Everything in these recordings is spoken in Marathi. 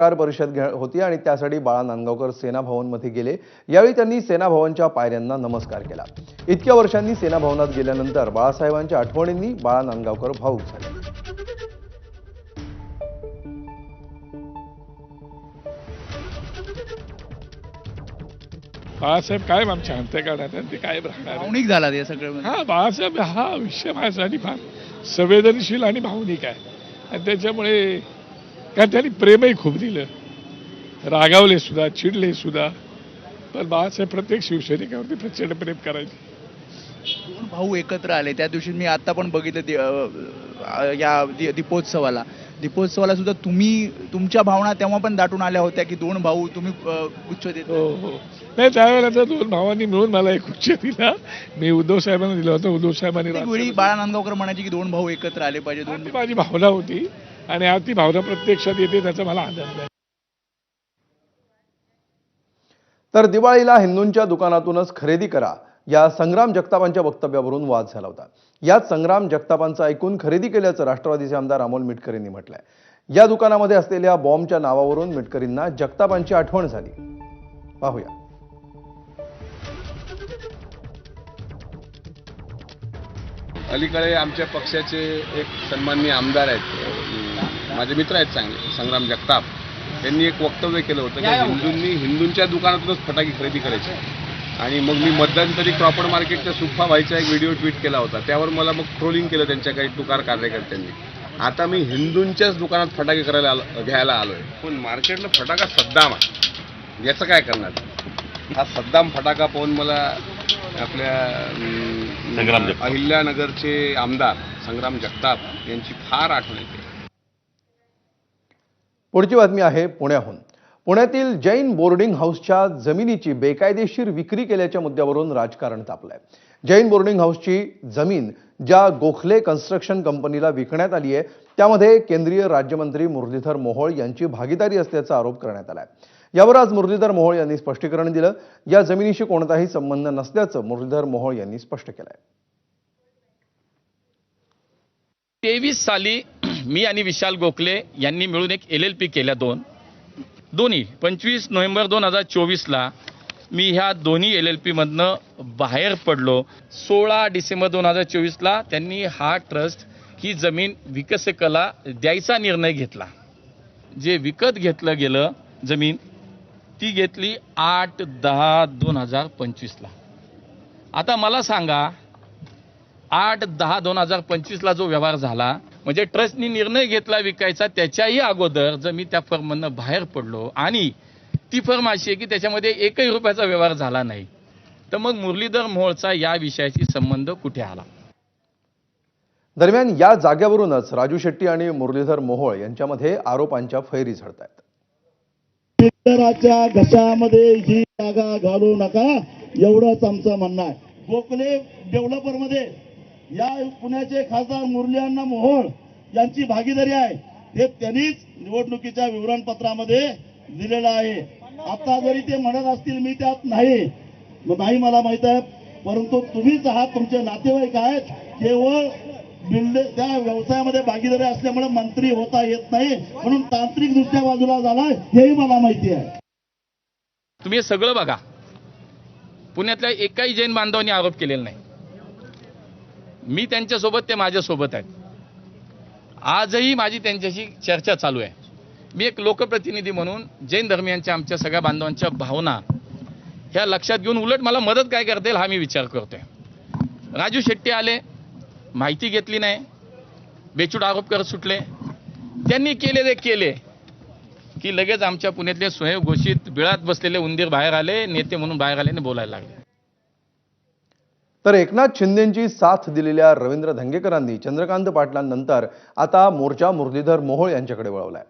पत्रकार परिषद होती आणि त्यासाठी बाळा नांदगावकर सेना भवनमध्ये गेले। यावेळी त्यांनी सेना भवनच्या पायऱ्यांना नमस्कार केला। इतक्या वर्षांनी सेना भवनात गेल्यानंतर बाळासाहेबांच्या आठवणींनी बाळा नांदगावकर भावुक झाले। बाळासाहेब कायम आमच्या अंतःकरणात आणि ते कायम राहणार आहे। भावनिक झाला ते सगळं हा बाळासाहेब हा विषय माझ्यासाठी फार संवेदनशील आणि भावनिक आहे आणि त्याच्यामुळे कारण त्यांनी प्रेमही खूप दिलं, रागावले सुद्धा, चिडले सुद्धा, पण बाळासाहेब प्रत्येक शिवसैनिकावरती प्रचंड प्रेम करायचे। दोन भाऊ एकत्र आले त्या दिवशी मी आता पण बघितलं या दीपोत्सवाला सुद्धा तुम्ही तुमच्या भावना तेव्हा पण दाटून आल्या होत्या की दोन भाऊ तुम्ही गुच्छ देत हो हो नाही त्यावेळेला तर दोन भावांनी मिळून मला एक गुच्छ दिला। मी उद्धव साहेबांना दिला होता। उद्धव साहेबांनी वेळी बाळा नांदगावकर म्हणायचे की दोन भाऊ एकत्र आले पाहिजे, दोन ती माझी भावना होती आणि आज ती भावना प्रत्यक्षात येते त्याचा मला आनंद आहे। तर दिवाळीला हिंदूंच्या दुकानातूनच खरेदी करा या संग्राम जगतापांच्या वक्तव्यावरून वाद झाला होता। यात संग्राम जगतापांचं ऐकून खरेदी केल्याचं राष्ट्रवादीचे आमदार अमोल मिटकरींनी म्हटलंय। या दुकानामध्ये असलेल्या बॉम्बच्या नावावरून मिटकरींना जगतापांची आठवण झाली। पाहूया। अलीकडे आमच्या पक्षाचे एक सन्माननीय आमदार आहेत, माझे मित्र आहेत चांगले, संग्राम जगताप यांनी एक वक्तव्य केलं होतं की हिंदूंच्या दुकानातूनच फटाके खरेदी करायचे आणि मग मी मध्यंतरी क्रॉफर्ड मार्केटच्या सुप्पा व्हायचा एक व्हिडिओ ट्विट केला होता, त्यावर मला मग ट्रोलिंग केलं त्यांच्या काही तुकार कार्यकर्त्यांनी। आता मी हिंदूंच्याच दुकानात फटाके घ्यायला आलोय, पण मार्केटला फटाका सद्दाम आहे, याचं काय करणार? हा सद्दाम फटाका पाहून मला आपल्या अहिल्यानगरचे आमदार संग्राम जगताप यांची फार आठवण येते। पुढची बातमी आहे पुण्याहून। पुण्यातील जैन बोर्डिंग हाऊसच्या जमिनीची बेकायदेशीर विक्री केल्याच्या मुद्द्यावरून राजकारण तापलंय। जैन बोर्डिंग हाऊसची जमीन ज्या गोखले कन्स्ट्रक्शन कंपनीला विकण्यात आली आहे त्यामध्ये केंद्रीय राज्यमंत्री मुरलीधर मोहोळ यांची भागीदारी असल्याचा आरोप करण्यात आलाय। यावर आज मुरलीधर मोहोळ यांनी स्पष्टीकरण दिलं। या जमिनीशी कोणताही संबंध नसल्याचं मुरलीधर मोहोळ यांनी स्पष्ट केलंय। 23 साली मी आणि विशाल गोखले यांनी मिळून एक LLP केल्या दोन्ही 25 नोव्हेंबर 2024ला मी ह्या दोन्ही LLP मधनं बाहेर पडलो। 16 डिसेंबर 2024ला त्यांनी हा ट्रस्ट ही जमीन विकसकाला द्यायचा निर्णय घेतला। जे विकत घेतलं गेलं जमीन ती घेतली 8/10/2025ला। आता मला सांगा 8/10/2025ला जो व्यवहार झाला म्हणजे ट्रस्टनी निर्णय घेतला विकायचा, त्याच्याही अगोदर जर मी त्या फर्ममधनं बाहेर पडलो आणि ती फर्म अशी आहे की त्याच्यामध्ये एकही रुपयाचा व्यवहार झाला नाही, तर मग मुरलीधर मोहोळचा या विषयाशी संबंध कुठे आला? दरम्यान या जागेवरूनच राजू शेट्टी आणि मुरलीधर मोहोळ यांच्यामध्ये आरोपांच्या फैरी झडतायत। शेतकऱ्याच्या घशामध्ये ही जागा घालू नका एवढंच आमचं म्हणणं आहे। गोखले डेव्हलपरमध्ये या पुण्याचे खासदार मुरलीधर मोहोळ यांची भागीदारी आहे, हे त्यांनीच निवडणुकीच्या विवरणपत्रामध्ये दिलेलं आहे। आता जरी ते म्हणत असतील मी त्यात नाही मला माहित आहे, परंतु तुम्हीच आहात, तुमचे नातेवाईक आहेत, केवळ त्या व्यवसायामध्ये भागीदारी असल्यामुळे मंत्री होता येत नाही म्हणून तांत्रिक दृष्ट्या बाजूला झालाय हेही मला माहिती आहे। तुम्ही हे सगळं बघा, पुण्यातल्या एकाही जैन बांधवांनी आरोप केलेला नाही। मी त्यांच्यासोबत, ते माझ्यासोबत आहेत। आजही माझी त्यांच्याशी चर्चा चालू आहे। मी एक लोकप्रतिनिधी म्हणून जैन धर्मियांच्या आमच्या सगळ्या बांधवांच्या भावना ह्या लक्षात घेऊन उलट मला मदत काय करता येईल हा मी विचार करतोय। राजू शेट्टी आले, माहिती घेतली नाही, बेछूट आरोप करत सुटले। त्यांनी केले की लगेच आमच्या पुण्यातले स्वयंघोषित बिळात बसलेले उंदीर बाहेर आले, नेते म्हणून बाहेर आले आणि बोलायला लागले। तर एकनाथ शिंदेंची साथ दिलेल्या रवींद्र धंगेकरांनी चंद्रकांत पाटलांनंतर आता मोर्चा मुरलीधर मोहोळ यांच्याकडे वळवलाय।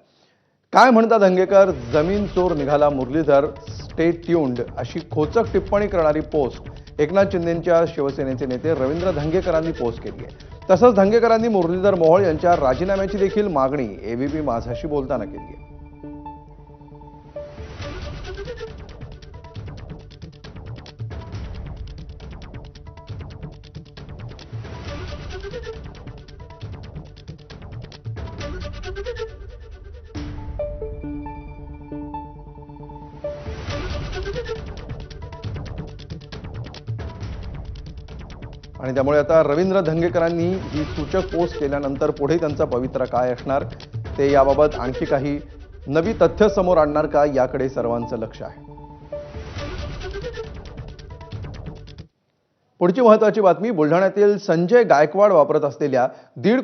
काय म्हणता धंगेकर? जमीन चोर निघाला मुरलीधर, स्टे ट्यून्ड अशी खोचक टिप्पणी करणारी पोस्ट एकनाथ शिंदेंच्या शिवसेनेचे नेते रवींद्र धंगेकरांनी पोस्ट केली आहे। तसंच धंगेकरांनी मुरलीधर मोहोळ यांच्या राजीनाम्याची देखील मागणी ABP माझाशी बोलताना केली आहे। आणि त्यामुळे आता रवींद्र धंगेकरांनी ही सूचक पोस्ट केल्यानंतर पुढे त्यांचा पवित्रा काय असणार, ते याबाबत आणखी काही नवी तथ्य समोर आणणार का, याकडे सर्वांचं लक्ष आहे. पुढची महत्त्वाची बातमी, बुलढाण्यातील संजय गायकवाड वापरत असलेल्या 1.5